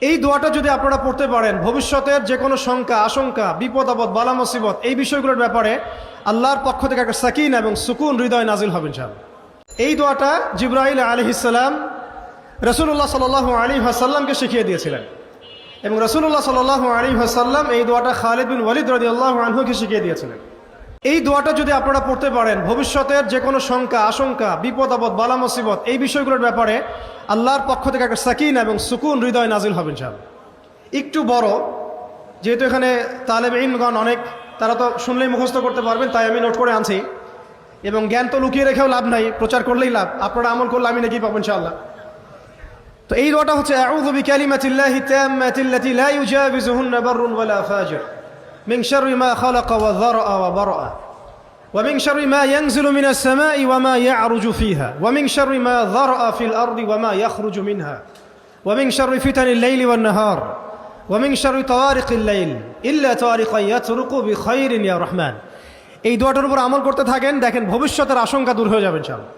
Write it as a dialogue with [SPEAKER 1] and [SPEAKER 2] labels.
[SPEAKER 1] এই দোয়াটা যদি আপনারা পড়তে পারেন, ভবিষ্যতের যে কোনো শঙ্কা, আশঙ্কা, বিপদ আপদ, বালা মুসিবত, এই বিষয়গুলোর ব্যাপারে আল্লাহর পক্ষ থেকে একটা সাকিনা এবং সুকুন হৃদয় নাজিল হবে ইনশাআল্লাহ। এই দোয়াটা জিবরাইল আলাইহিস সালাম রাসূলুল্লাহ সাল্লাল্লাহু আলাইহি ওয়াসাল্লামকে শিখিয়ে দিয়েছিলেন এবং রাসূলুল্লাহ সাল্লাল্লাহু আলাইহি ওয়াসাল্লাম এই দোয়াটা খালিদ বিন ওয়ালিদ রাদিয়াল্লাহু আনহুকে শিখিয়ে দিয়েছিলেন। এই দোয়াটা যদি আপনারা পড়তে পারেন, ভবিষ্যতের যে কোনো শঙ্কা, আশঙ্কা, বিপদ আপদ, বালা মুসিবত, এই বিষয়গুলোর ব্যাপারে আল্লাহর পক্ষ থেকে একটা সাকিনা এবং সুকুন হৃদয় নাজিল হবে ইনশাআল্লাহ। একটু বড়, যেহেতু এখানে তালেবে ইলমগণ অনেক, তারা তো শুনলেই মুখস্থ করতে পারবেন, তাই আমি নোট করে আনছি। এবং জ্ঞান তো লুকিয়ে রেখেও লাভ নাই, প্রচার করলেই লাভ, আপনারা আমল করলে আমি নাকি পাবো ইনশাআল্লাহ। তো এই দোয়াটা হচ্ছে আউযু বিকালিমাতিল্লাহি তাম্মাতিল্লাতি লা ইউজাবিজুহুন্না বাররুন ওয়ালা ফাজির মিন শাররি মা খালাকা ওয়া যারআ ওয়া বারআ ওয়া মিন শাররি মা ইয়ানজিলু মিনাস সামাই ওয়া মা ইয়া'রুজু ফিহা ওয়া মিন শাররি মা যারআ ফিল আরদি ওয়া মা ইয়াখরুজু মিনহা ওয়া মিন শাররি ফিতানিল লাইলি ওয়ান নাহার ওয়া মিন শাররি তাওয়ারিকিল লাইল ইল্লা তাওয়ারিকান ইয়াতরুকু বিখাইরিন ইয়া রাহমান। এই দোয়াটার উপর আমল করতে থাকেন, দেখেন ভবিষ্যতের আশঙ্কা দূর হয়ে যাবে ইনশাআল্লাহ।